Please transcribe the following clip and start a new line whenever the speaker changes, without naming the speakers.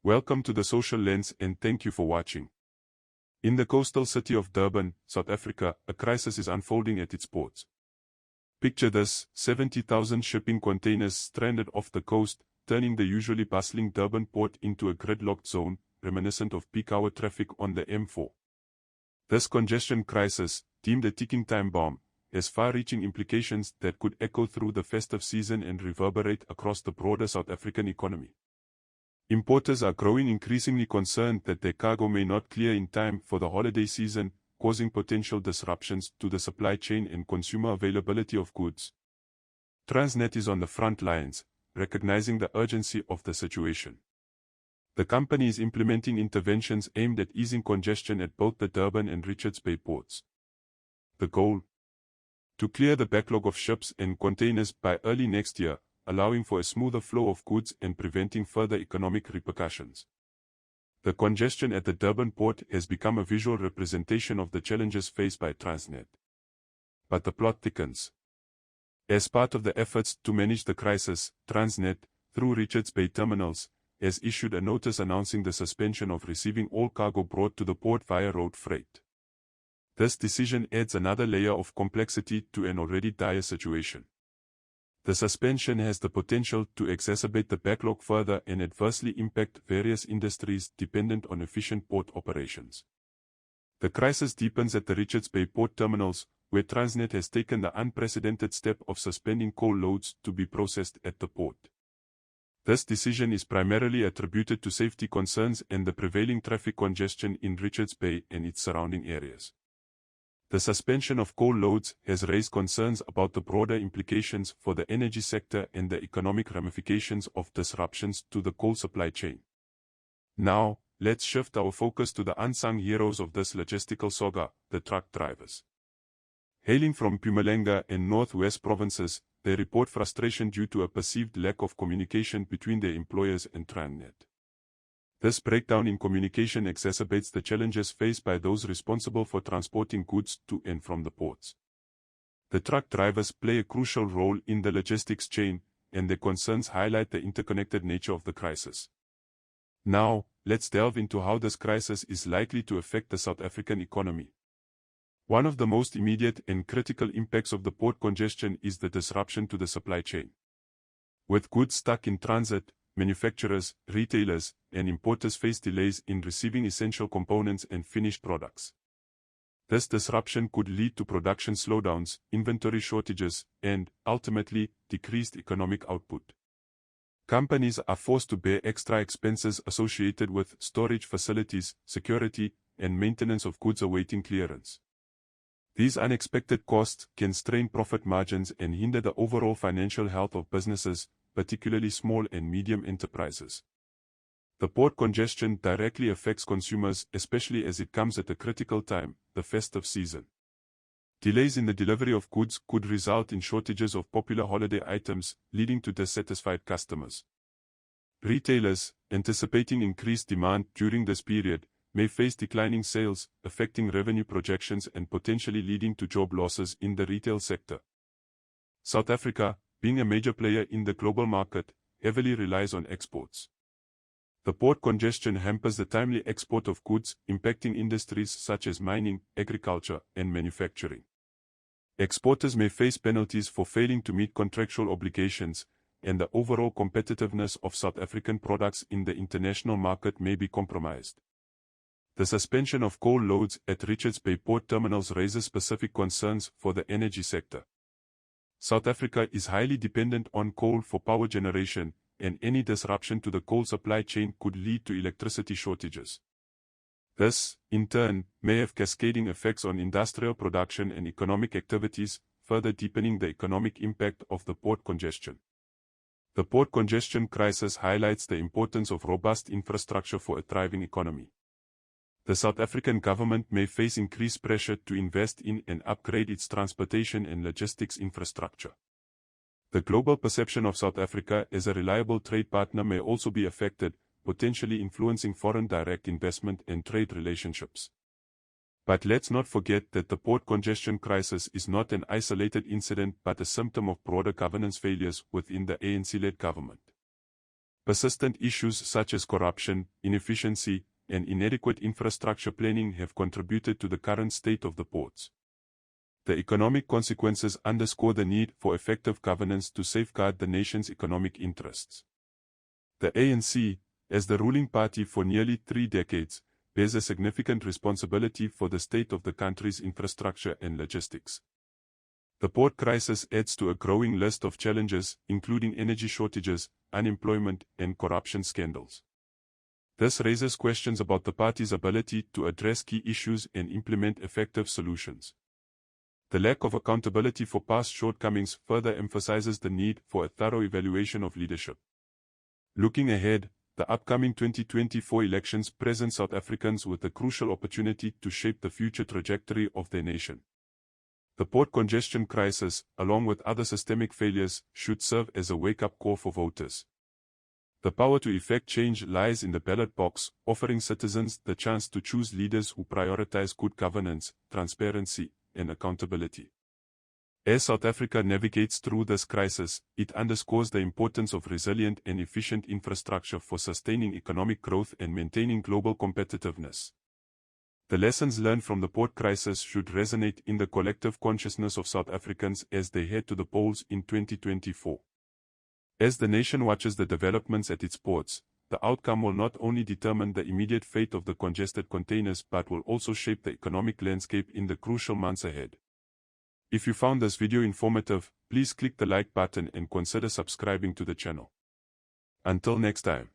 Welcome to the Social Lens and thank you for watching. In the coastal city of Durban, South Africa, a crisis is unfolding at its ports. Picture this: 70,000 shipping containers stranded off the coast, turning the usually bustling Durban port into a gridlocked zone, reminiscent of peak-hour traffic on the M4. This congestion crisis, deemed a ticking time bomb, has far-reaching implications that could echo through the festive season and reverberate across the broader South African economy. Importers are growing increasingly concerned that their cargo may not clear in time for the holiday season, causing potential disruptions to the supply chain and consumer availability of goods. Transnet is on the front lines, recognizing the urgency of the situation. The company is implementing interventions aimed at easing congestion at both the Durban and Richards Bay ports. The goal? To clear the backlog of ships and containers by early next year, allowing for a smoother flow of goods and preventing further economic repercussions. The congestion at the Durban port has become a visual representation of the challenges faced by Transnet. But the plot thickens. As part of the efforts to manage the crisis, Transnet, through Richards Bay terminals, has issued a notice announcing the suspension of receiving all cargo brought to the port via road freight. This decision adds another layer of complexity to an already dire situation. The suspension has the potential to exacerbate the backlog further and adversely impact various industries dependent on efficient port operations. The crisis deepens at the Richards Bay port terminals, where Transnet has taken the unprecedented step of suspending coal loads to be processed at the port. This decision is primarily attributed to safety concerns and the prevailing traffic congestion in Richards Bay and its surrounding areas. The suspension of coal loads has raised concerns about the broader implications for the energy sector and the economic ramifications of disruptions to the coal supply chain. Now, let's shift our focus to the unsung heroes of this logistical saga, the truck drivers. Hailing from Mpumalanga and Northwest provinces, they report frustration due to a perceived lack of communication between their employers and Transnet. This breakdown in communication exacerbates the challenges faced by those responsible for transporting goods to and from the ports. The truck drivers play a crucial role in the logistics chain, and their concerns highlight the interconnected nature of the crisis. Now, let's delve into how this crisis is likely to affect the South African economy. One of the most immediate and critical impacts of the port congestion is the disruption to the supply chain. With goods stuck in transit, manufacturers, retailers, and importers face delays in receiving essential components and finished products. This disruption could lead to production slowdowns, inventory shortages, and, ultimately, decreased economic output. Companies are forced to bear extra expenses associated with storage facilities, security, and maintenance of goods awaiting clearance. These unexpected costs can strain profit margins and hinder the overall financial health of businesses, particularly small and medium enterprises. The port congestion directly affects consumers, especially as it comes at a critical time, the festive season. Delays in the delivery of goods could result in shortages of popular holiday items, leading to dissatisfied customers. Retailers, anticipating increased demand during this period, may face declining sales, affecting revenue projections and potentially leading to job losses in the retail sector. South Africa, being a major player in the global market, heavily relies on exports. The port congestion hampers the timely export of goods, impacting industries such as mining, agriculture, and manufacturing. Exporters may face penalties for failing to meet contractual obligations, and the overall competitiveness of South African products in the international market may be compromised. The suspension of coal loads at Richards Bay port terminals raises specific concerns for the energy sector. South Africa is highly dependent on coal for power generation, and any disruption to the coal supply chain could lead to electricity shortages. This, in turn, may have cascading effects on industrial production and economic activities, further deepening the economic impact of the port congestion. The port congestion crisis highlights the importance of robust infrastructure for a thriving economy. The South African government may face increased pressure to invest in and upgrade its transportation and logistics infrastructure. The global perception of South Africa as a reliable trade partner may also be affected, potentially influencing foreign direct investment and trade relationships. But let's not forget that the port congestion crisis is not an isolated incident but a symptom of broader governance failures within the ANC-led government. Persistent issues such as corruption, inefficiency, and inadequate infrastructure planning have contributed to the current state of the ports. The economic consequences underscore the need for effective governance to safeguard the nation's economic interests. The ANC, as the ruling party for nearly 3 decades, bears a significant responsibility for the state of the country's infrastructure and logistics. The port crisis adds to a growing list of challenges, including energy shortages, unemployment, and corruption scandals. This raises questions about the party's ability to address key issues and implement effective solutions. The lack of accountability for past shortcomings further emphasizes the need for a thorough evaluation of leadership. Looking ahead, the upcoming 2024 elections present South Africans with a crucial opportunity to shape the future trajectory of their nation. The port congestion crisis, along with other systemic failures, should serve as a wake-up call for voters. The power to effect change lies in the ballot box, offering citizens the chance to choose leaders who prioritize good governance, transparency, and accountability. As South Africa navigates through this crisis, it underscores the importance of resilient and efficient infrastructure for sustaining economic growth and maintaining global competitiveness. The lessons learned from the port crisis should resonate in the collective consciousness of South Africans as they head to the polls in 2024. As the nation watches the developments at its ports, the outcome will not only determine the immediate fate of the congested containers but will also shape the economic landscape in the crucial months ahead. If you found this video informative, please click the like button and consider subscribing to the channel. Until next time.